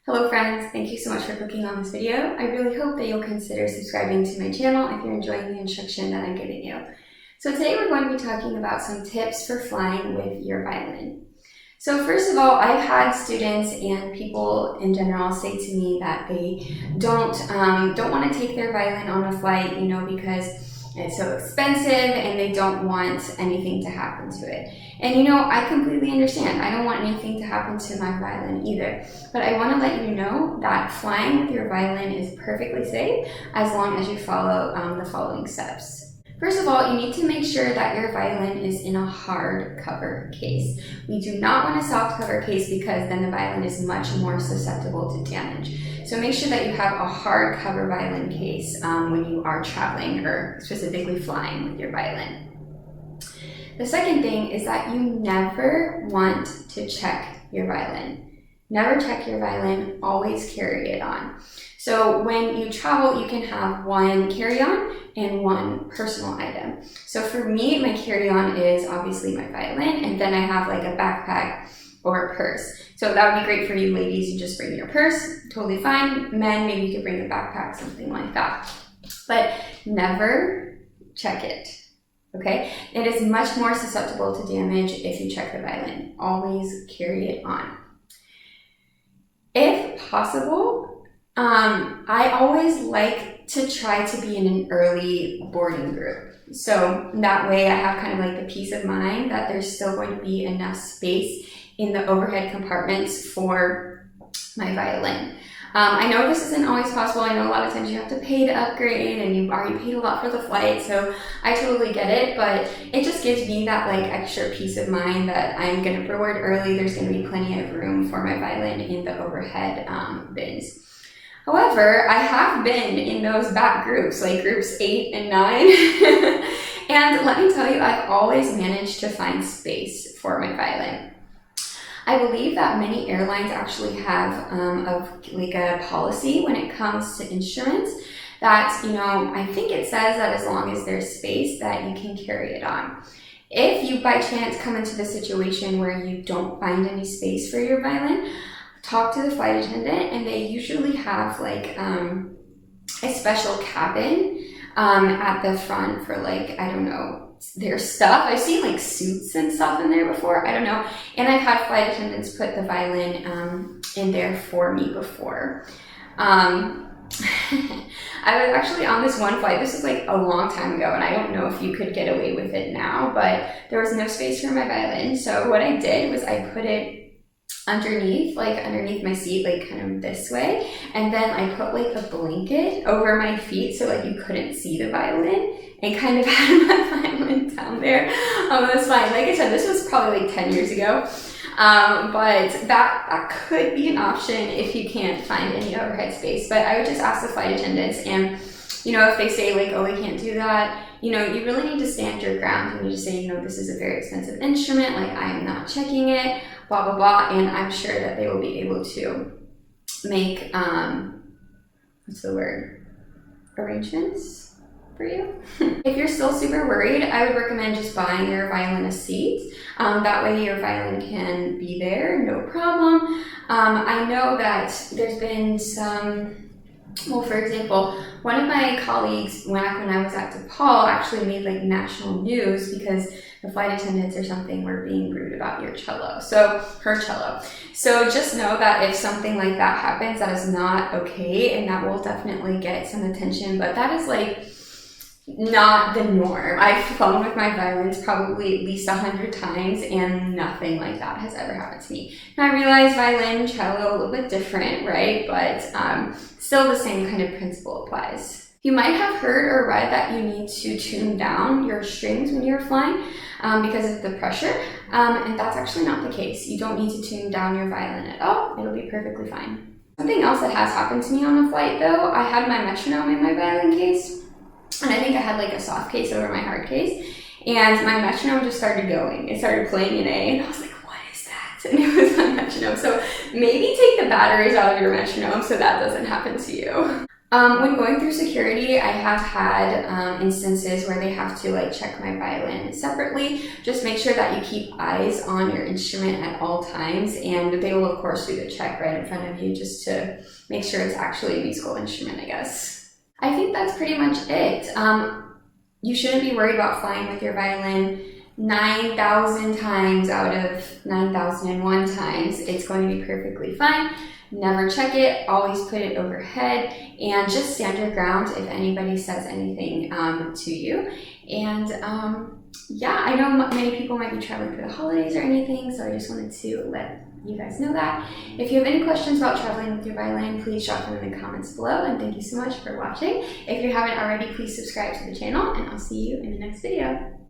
Hello friends, thank you so much for clicking on this video. I really hope that you'll consider subscribing to my channel if you're enjoying the instruction that I'm giving you. So today we're going to be talking about some tips for flying with your violin. So first of all, I've had students and people in general say to me that they don't want to take their violin on a flight, because it's so expensive and they don't want anything to happen to it. And I completely understand. I don't want anything to happen to my violin either. But I want to let you know that flying with your violin is perfectly safe as long as you follow the following steps. First of all, you need to make sure that your violin is in a hard cover case. We do not want a soft cover case because then the violin is much more susceptible to damage. So make sure that you have a hard cover violin case when you are traveling or specifically flying with your violin. The second thing is that you never want to check your violin. Never check your violin, always carry it on. So when you travel, you can have one carry-on and one personal item. So for me, my carry-on is obviously my violin, and then I have like a backpack or a purse. So that would be great for you ladies. You just bring your purse, totally fine. Men, maybe you could bring a backpack, something like that. But never check it, okay? It is much more susceptible to damage if you check the violin. Always carry it on. If possible, I always like to try to be in an early boarding group. So that way I have kind of like the peace of mind that there's still going to be enough space in the overhead compartments for my violin. I know this isn't always possible. I know a lot of times you have to pay to upgrade and you've already paid a lot for the flight, so I totally get it, but it just gives me that like extra peace of mind that I'm gonna board early. There's gonna be plenty of room for my violin in the overhead bins. However, I have been in those back groups, like groups 8 and 9, and let me tell you, I've always managed to find space for my violin. I believe that many airlines actually have a policy when it comes to instruments that, I think it says that as long as there's space that you can carry it on. If you by chance come into the situation where you don't find any space for your violin, talk to the flight attendant, and they usually have like a special cabin at the front for their stuff. I've seen like suits and stuff in there before, I don't know. And I've had flight attendants put the violin in there for me before. I was actually on this one flight, this was like a long time ago, and I don't know if you could get away with it now, but there was no space for my violin. So what I did was I put it underneath my seat, like kind of this way, and then I put like a blanket over my feet so like you couldn't see the violin, and kind of had my violin down there on the spine. Like I said, this was probably like 10 years ago, but that could be an option if you can't find any overhead space. But I would just ask the flight attendants, and if they say like, oh, we can't do that, you really need to stand your ground. You need to say, this is a very expensive instrument, like I am not checking it, blah, blah, blah. And I'm sure that they will be able to make, arrangements for you. If you're still super worried, I would recommend just buying your violin a seat. That way your violin can be there, no problem. I know that there's been for example, one of my colleagues, when I was at DePaul, actually made like national news because the flight attendants or something were being rude about her cello. So just know that if something like that happens, that is not okay, and that will definitely get some attention, but that is like not the norm. I've flown with my violins probably at least 100 times, and nothing like that has ever happened to me. Now I realize violin, cello, a little bit different, right? But still the same kind of principle applies. You might have heard or read that you need to tune down your strings when you're flying because of the pressure, and that's actually not the case. You don't need to tune down your violin at all. It'll be perfectly fine. Something else that has happened to me on a flight though, I had my metronome in my violin case, and I think I had like a soft case over my hard case, and my metronome just started going. It started playing an A, and I was like, what is that? And it was my metronome. So maybe take the batteries out of your metronome so that doesn't happen to you. When going through security, I have had instances where they have to like check my violin separately. Just make sure that you keep eyes on your instrument at all times, and they will of course do the check right in front of you just to make sure it's actually a musical instrument, I guess. I think that's pretty much it. You shouldn't be worried about flying with your violin 9,000 times out of 9,001 times. It's going to be perfectly fine. Never check it, always put it overhead, and just stand your ground if anybody says anything to you. And yeah, I know many people might be traveling for the holidays or anything, so I just wanted to let you guys know that. If you have any questions about traveling with your violin, please drop them in the comments below, and thank you so much for watching. If you haven't already, please subscribe to the channel, and I'll see you in the next video.